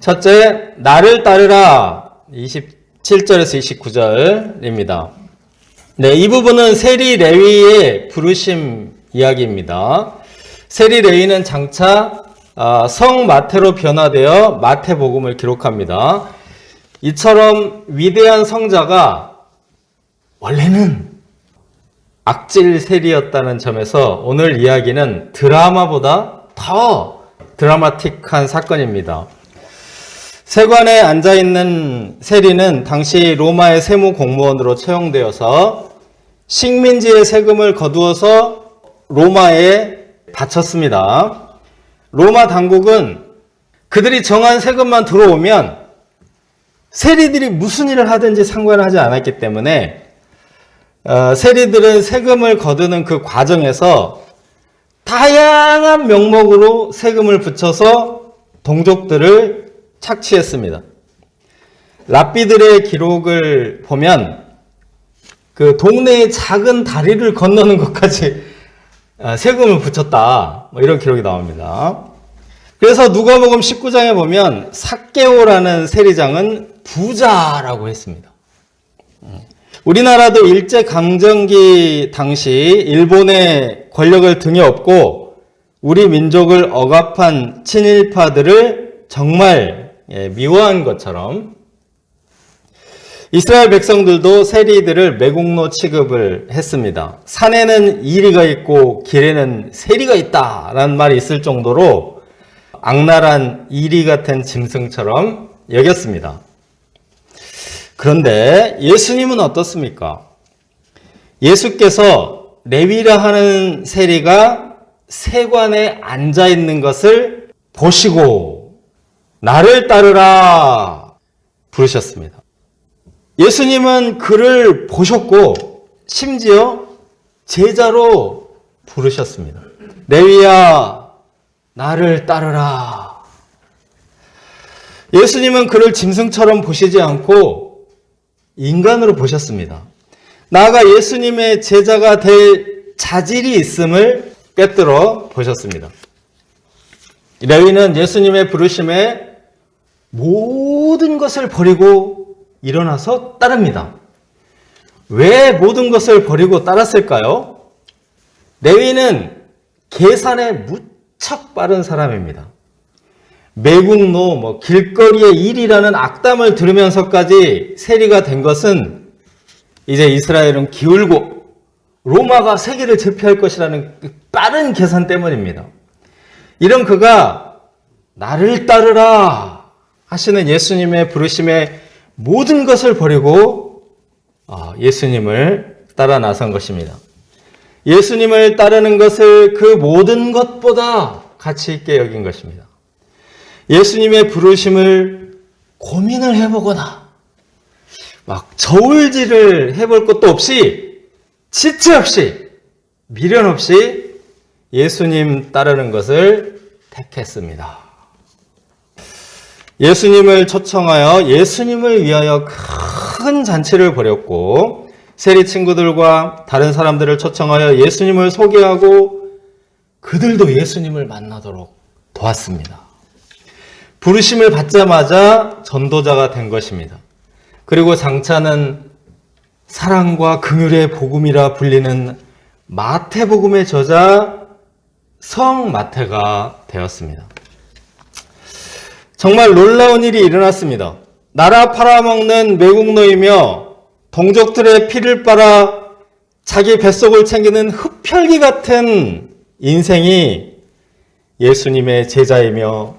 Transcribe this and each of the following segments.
첫째, 나를 따르라. 27절에서 29절입니다. 네, 이 부분은 세리 레위의 부르심 이야기입니다. 세리 레위는 장차 성 마태로 변화되어 마태복음을 기록합니다. 이처럼 위대한 성자가 원래는 악질 세리였다는 점에서 오늘 이야기는 드라마보다 더 드라마틱한 사건입니다. 세관에 앉아있는 세리는 당시 로마의 세무 공무원으로 채용되어서 식민지의 세금을 거두어서 로마에 바쳤습니다. 로마 당국은 그들이 정한 세금만 들어오면 세리들이 무슨 일을 하든지 상관하지 않았기 때문에 세리들은 세금을 거두는 그 과정에서 다양한 명목으로 세금을 붙여서 동족들을 착취했습니다. 랍비들의 기록을 보면 그 동네의 작은 다리를 건너는 것까지 세금을 붙였다, 이런 기록이 나옵니다. 그래서 누가복음 19장에 보면 삭개오라는 세리장은 부자라고 했습니다. 우리나라도 일제강점기 당시 일본의 권력을 등에 업고 우리 민족을 억압한 친일파들을 정말 미워한 것처럼 이스라엘 백성들도 세리들을 매국노 취급을 했습니다. 산에는 이리가 있고 길에는 세리가 있다라는 말이 있을 정도로 악랄한 이리 같은 짐승처럼 여겼습니다. 그런데 예수님은 어떻습니까? 예수께서 레위라 하는 세리가 세관에 앉아 있는 것을 보시고 나를 따르라 부르셨습니다. 예수님은 그를 보셨고 심지어 제자로 부르셨습니다. 레위야, 나를 따르라. 예수님은 그를 짐승처럼 보시지 않고 인간으로 보셨습니다. 나아가 예수님의 제자가 될 자질이 있음을 꿰뚫어 보셨습니다. 레위는 예수님의 부르심에 모든 것을 버리고 일어나서 따릅니다. 왜 모든 것을 버리고 따랐을까요? 레위는 계산에 무척 빠른 사람입니다. 매국노, 길거리의 일이라는 악담을 들으면서까지 세리가 된 것은 이제 이스라엘은 기울고 로마가 세계를 제패할 것이라는 빠른 계산 때문입니다. 이런 그가 나를 따르라 하시는 예수님의 부르심에 모든 것을 버리고 예수님을 따라 나선 것입니다. 예수님을 따르는 것을 그 모든 것보다 가치 있게 여긴 것입니다. 예수님의 부르심을 고민을 해보거나 저울질을 해볼 것도 없이 지체 없이 미련 없이 예수님 따르는 것을 택했습니다. 예수님을 초청하여 예수님을 위하여 큰 잔치를 벌였고 세리 친구들과 다른 사람들을 초청하여 예수님을 소개하고 그들도 예수님을 만나도록 도왔습니다. 부르심을 받자마자 전도자가 된 것입니다. 그리고 장차는 사랑과 긍휼의 복음이라 불리는 마태복음의 저자 성 마태가 되었습니다. 정말 놀라운 일이 일어났습니다. 나라 팔아먹는 매국노이며 동족들의 피를 빨아 자기 뱃속을 챙기는 흡혈귀 같은 인생이 예수님의 제자이며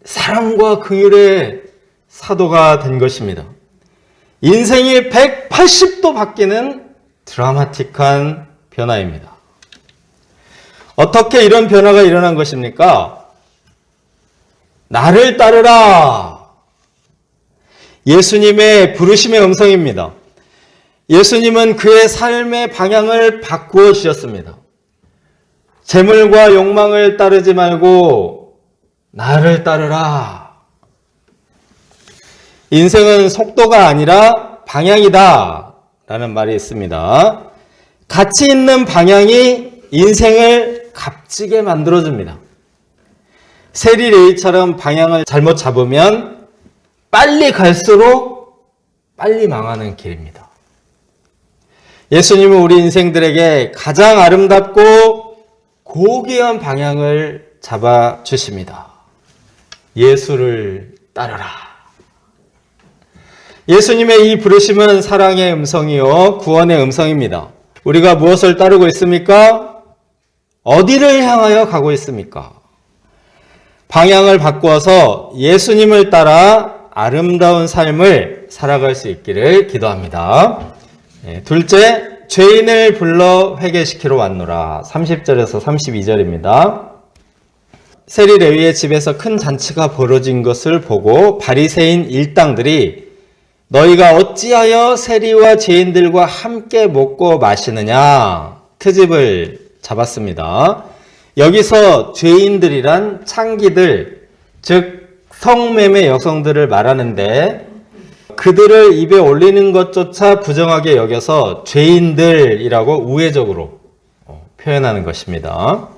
사랑과 긍휼의 사도가 된 것입니다. 인생이 180도 바뀌는 드라마틱한 변화입니다. 어떻게 이런 변화가 일어난 것입니까? 나를 따르라. 예수님의 부르심의 음성입니다. 예수님은 그의 삶의 방향을 바꾸어 주셨습니다. 재물과 욕망을 따르지 말고 나를 따르라. 인생은 속도가 아니라 방향이다 라는 말이 있습니다. 가치 있는 방향이 인생을 값지게 만들어줍니다. 세리레이처럼 방향을 잘못 잡으면 빨리 갈수록 빨리 망하는 길입니다. 예수님은 우리 인생들에게 가장 아름답고 고귀한 방향을 잡아주십니다. 예수를 따르라. 예수님의 이 부르심은 사랑의 음성이요 구원의 음성입니다. 우리가 무엇을 따르고 있습니까? 어디를 향하여 가고 있습니까? 방향을 바꾸어서 예수님을 따라 아름다운 삶을 살아갈 수 있기를 기도합니다. 둘째, 죄인을 불러 회개시키러 왔노라. 30절에서 32절입니다. 세리 레위의 집에서 큰 잔치가 벌어진 것을 보고 바리새인 일당들이 너희가 어찌하여 세리와 죄인들과 함께 먹고 마시느냐 트집을 잡았습니다. 여기서 죄인들이란 창기들, 즉 성매매 여성들을 말하는데 그들을 입에 올리는 것조차 부정하게 여겨서 죄인들이라고 우회적으로 표현하는 것입니다.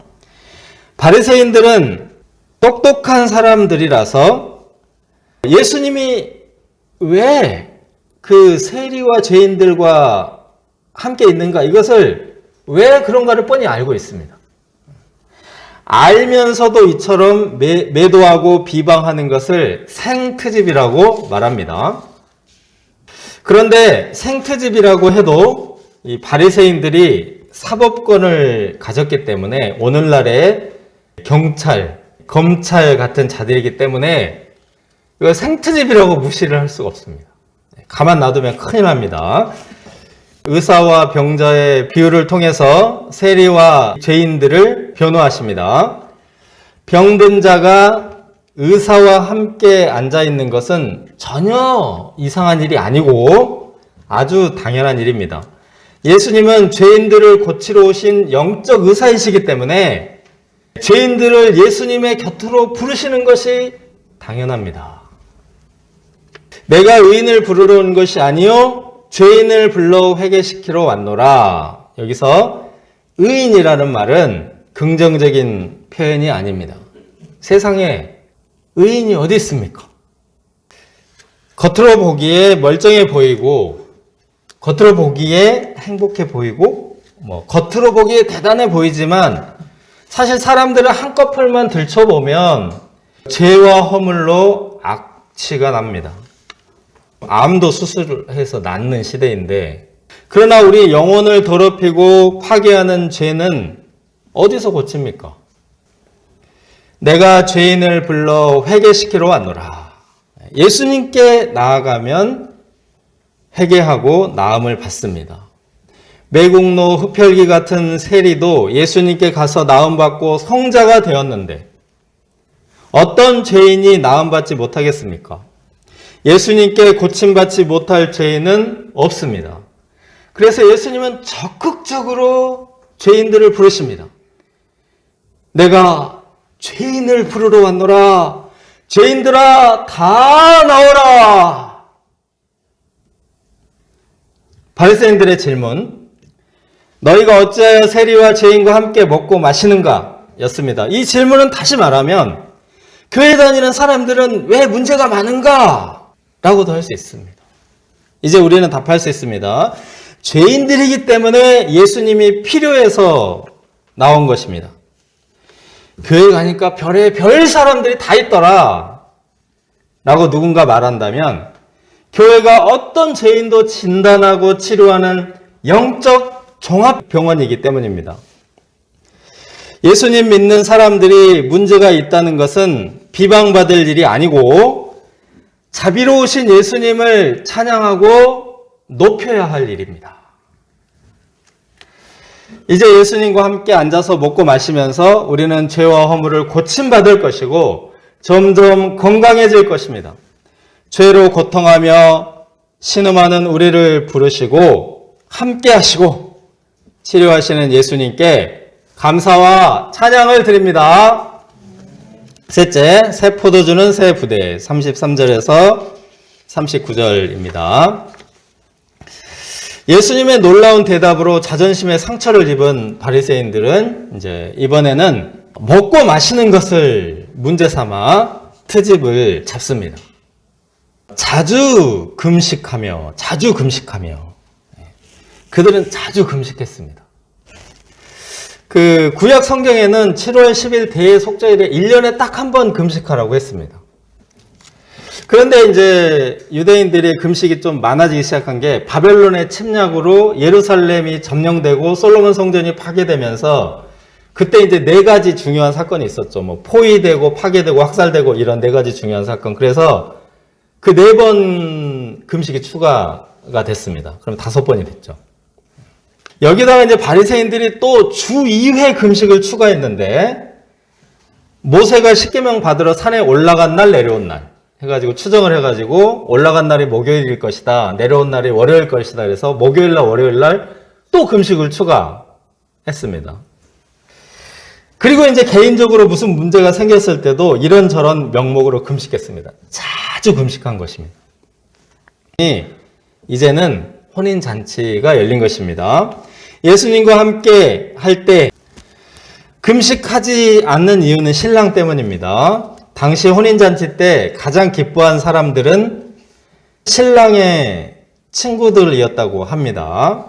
바리새인들은 똑똑한 사람들이라서 예수님이 왜 그 세리와 죄인들과 함께 있는가, 이것을 왜 그런가를 뻔히 알고 있습니다. 알면서도 이처럼 매도하고 비방하는 것을 생트집이라고 말합니다. 그런데 생트집이라고 해도 이 바리새인들이 사법권을 가졌기 때문에 오늘날의 경찰, 검찰 같은 자들이기 때문에 이거 생트집이라고 무시를 할 수가 없습니다. 가만 놔두면 큰일 납니다. 의사와 병자의 비유를 통해서 세리와 죄인들을 변호하십니다. 병든 자가 의사와 함께 앉아 있는 것은 전혀 이상한 일이 아니고 아주 당연한 일입니다. 예수님은 죄인들을 고치러 오신 영적 의사이시기 때문에 죄인들을 예수님의 곁으로 부르시는 것이 당연합니다. 내가 의인을 부르러 온 것이 아니요 죄인을 불러 회개시키러 왔노라. 여기서 의인이라는 말은 긍정적인 표현이 아닙니다. 세상에 의인이 어디 있습니까? 겉으로 보기에 멀쩡해 보이고, 겉으로 보기에 행복해 보이고, 겉으로 보기에 대단해 보이지만 사실 사람들을 한꺼풀만 들춰보면 죄와 허물로 악취가 납니다. 암도 수술해서 낫는 시대인데, 그러나 우리 영혼을 더럽히고 파괴하는 죄는 어디서 고칩니까? 내가 죄인을 불러 회개시키러 왔노라. 예수님께 나아가면 회개하고 나음을 받습니다. 매국노 흡혈귀 같은 세리도 예수님께 가서 나음받고 성자가 되었는데 어떤 죄인이 나음받지 못하겠습니까? 예수님께 고침받지 못할 죄인은 없습니다. 그래서 예수님은 적극적으로 죄인들을 부르십니다. 내가 죄인을 부르러 왔노라. 죄인들아 다 나오라. 바리새인들의 질문, 너희가 어찌하여 세리와 죄인과 함께 먹고 마시는가? 였습니다. 이 질문은 다시 말하면 교회 다니는 사람들은 왜 문제가 많은가? 라고도 할 수 있습니다. 이제 우리는 답할 수 있습니다. 죄인들이기 때문에 예수님이 필요해서 나온 것입니다. 교회 가니까 별의별 사람들이 다 있더라 라고 누군가 말한다면 교회가 어떤 죄인도 진단하고 치료하는 영적 종합병원이기 때문입니다. 예수님 믿는 사람들이 문제가 있다는 것은 비방받을 일이 아니고 자비로우신 예수님을 찬양하고 높여야 할 일입니다. 이제 예수님과 함께 앉아서 먹고 마시면서 우리는 죄와 허물을 고침받을 것이고 점점 건강해질 것입니다. 죄로 고통하며 신음하는 우리를 부르시고 함께 하시고 치료하시는 예수님께 감사와 찬양을 드립니다. 셋째, 새 포도주는 새 부대, 33절에서 39절입니다. 예수님의 놀라운 대답으로 자존심에 상처를 입은 바리새인들은 이제 이번에는 먹고 마시는 것을 문제 삼아 트집을 잡습니다. 자주 금식하며 그들은 자주 금식했습니다. 그 구약 성경에는 7월 10일 대의 속죄일에 1년에 딱 한 번 금식하라고 했습니다. 그런데 이제 유대인들이 금식이 좀 많아지기 시작한 게 바벨론의 침략으로 예루살렘이 점령되고 솔로몬 성전이 파괴되면서 그때 이제 4가지 중요한 사건이 있었죠. 뭐 포위되고 파괴되고 학살되고 이런 4가지 중요한 사건. 그래서 그 4번 금식이 추가가 됐습니다. 그럼 5번이 됐죠. 여기다가 이제 바리새인들이 또 주 2회 금식을 추가했는데 모세가 십계명 받으러 산에 올라간 날 내려온 날 해가지고 추정을 해가지고 올라간 날이 목요일일 것이다. 내려온 날이 월요일 것이다. 그래서 목요일 날 월요일 날 또 금식을 추가했습니다. 그리고 이제 개인적으로 무슨 문제가 생겼을 때도 이런저런 명목으로 금식했습니다. 자주 금식한 것입니다. 이제는 혼인잔치가 열린 것입니다. 예수님과 함께 할 때 금식하지 않는 이유는 신랑 때문입니다. 당시 혼인잔치 때 가장 기뻐한 사람들은 신랑의 친구들이었다고 합니다.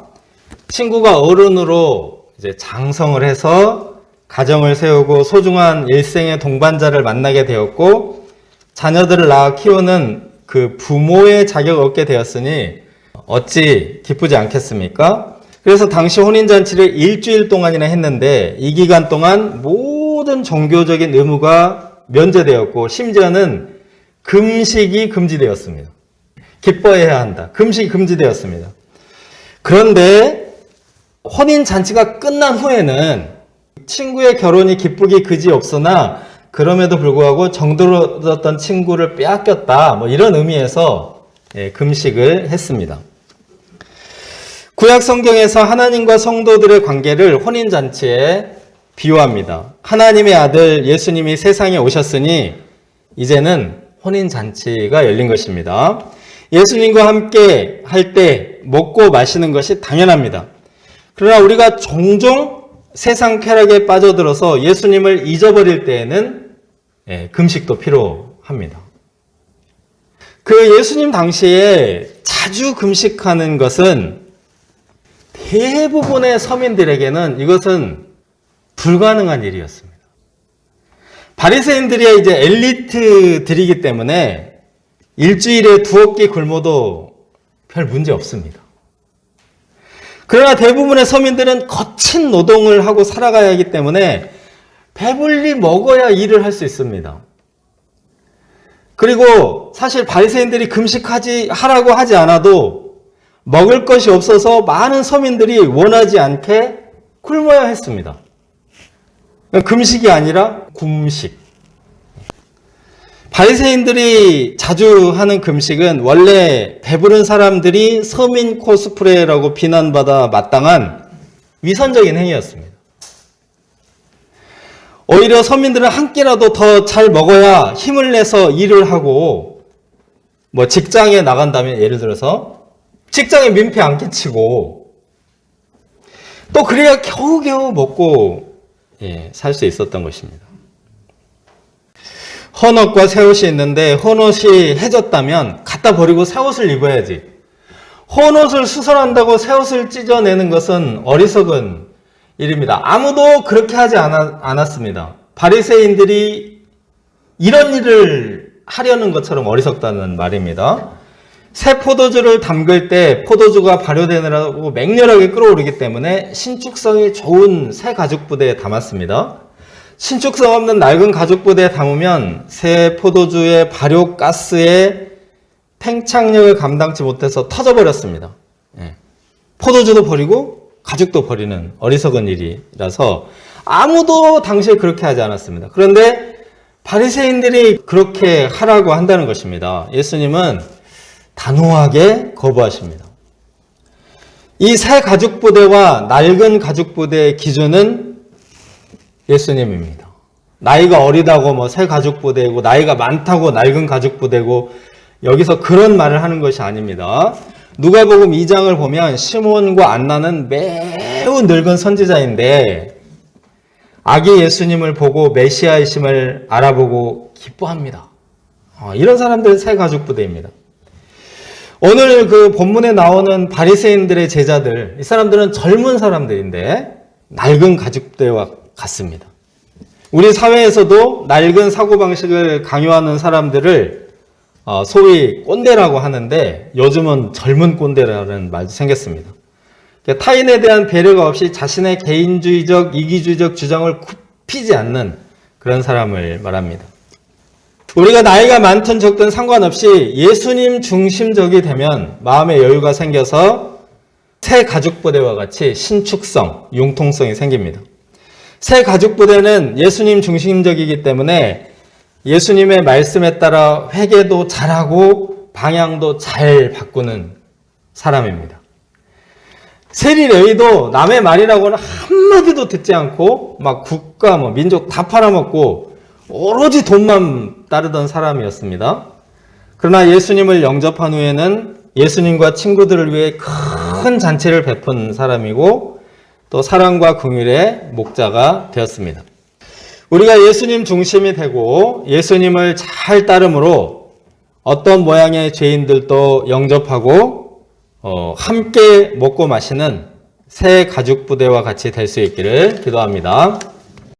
친구가 어른으로 이제 장성을 해서 가정을 세우고 소중한 일생의 동반자를 만나게 되었고 자녀들을 낳아 키우는 그 부모의 자격을 얻게 되었으니 어찌 기쁘지 않겠습니까? 그래서 당시 혼인잔치를 일주일 동안이나 했는데 이 기간 동안 모든 종교적인 의무가 면제되었고 심지어는 금식이 금지되었습니다. 기뻐해야 한다. 금식이 금지되었습니다. 그런데 혼인잔치가 끝난 후에는 친구의 결혼이 기쁘기 그지없으나 그럼에도 불구하고 정들어졌던 친구를 빼앗겼다. 뭐 이런 의미에서 금식을 했습니다. 구약 성경에서 하나님과 성도들의 관계를 혼인잔치에 비유합니다. 하나님의 아들 예수님이 세상에 오셨으니 이제는 혼인잔치가 열린 것입니다. 예수님과 함께 할 때 먹고 마시는 것이 당연합니다. 그러나 우리가 종종 세상 쾌락에 빠져들어서 예수님을 잊어버릴 때에는 금식도 필요합니다. 그 예수님 당시에 자주 금식하는 것은 대부분의 서민들에게는 이것은 불가능한 일이었습니다. 바리새인들이 이제 엘리트들이기 때문에 일주일에 2끼 굶어도 별 문제 없습니다. 그러나 대부분의 서민들은 거친 노동을 하고 살아가야 하기 때문에 배불리 먹어야 일을 할 수 있습니다. 그리고 사실 바리새인들이 금식하라고 하지 않아도 먹을 것이 없어서 많은 서민들이 원하지 않게 굶어야 했습니다. 금식이 아니라 굶식. 바리새인들이 자주 하는 금식은 원래 배부른 사람들이 서민 코스프레라고 비난받아 마땅한 위선적인 행위였습니다. 오히려 서민들은 한 끼라도 더 잘 먹어야 힘을 내서 일을 하고 뭐 직장에 나간다면 예를 들어서 직장에 민폐 안 끼치고 또 그래야 겨우겨우 먹고 살 수 있었던 것입니다. 헌옷과 새옷이 있는데 헌옷이 해졌다면 갖다 버리고 새옷을 입어야지. 헌옷을 수선한다고 새옷을 찢어내는 것은 어리석은 일입니다. 아무도 그렇게 하지 않았습니다. 바리새인들이 이런 일을 하려는 것처럼 어리석다는 말입니다. 새 포도주를 담글 때 포도주가 발효되느라고 맹렬하게 끓어오르기 때문에 신축성이 좋은 새 가죽부대에 담았습니다. 신축성 없는 낡은 가죽부대에 담으면 새 포도주의 발효가스의 팽창력을 감당치 못해서 터져버렸습니다. 포도주도 버리고 가죽도 버리는 어리석은 일이라서 아무도 당시에 그렇게 하지 않았습니다. 그런데 바리새인들이 그렇게 하라고 한다는 것입니다. 예수님은 단호하게 거부하십니다. 이 새 가죽부대와 낡은 가죽부대의 기준은 예수님입니다. 나이가 어리다고 뭐 새 가죽부대고 나이가 많다고 낡은 가죽부대고 여기서 그런 말을 하는 것이 아닙니다. 누가복음 2장을 보면 시몬과 안나는 매우 늙은 선지자인데 아기 예수님을 보고 메시아이심을 알아보고 기뻐합니다. 이런 사람들 새 가죽 부대입니다. 오늘 그 본문에 나오는 바리새인들의 제자들, 이 사람들은 젊은 사람들인데 낡은 가죽 부대와 같습니다. 우리 사회에서도 낡은 사고방식을 강요하는 사람들을 소위 꼰대라고 하는데 요즘은 젊은 꼰대라는 말도 생겼습니다. 타인에 대한 배려가 없이 자신의 개인주의적, 이기주의적 주장을 굽히지 않는 그런 사람을 말합니다. 우리가 나이가 많든 적든 상관없이 예수님 중심적이 되면 마음의 여유가 생겨서 새 가죽부대와 같이 신축성, 융통성이 생깁니다. 새 가죽부대는 예수님 중심적이기 때문에 예수님의 말씀에 따라 회개도 잘하고 방향도 잘 바꾸는 사람입니다. 세리레위도 남의 말이라고는 한마디도 듣지 않고 막 국가, 민족 다 팔아먹고 오로지 돈만 따르던 사람이었습니다. 그러나 예수님을 영접한 후에는 예수님과 친구들을 위해 큰 잔치를 베푼 사람이고 또 사랑과 긍휼의 목자가 되었습니다. 우리가 예수님 중심이 되고 예수님을 잘 따름으로 어떤 모양의 죄인들도 영접하고 함께 먹고 마시는 새 가죽 부대와 같이 될 수 있기를 기도합니다.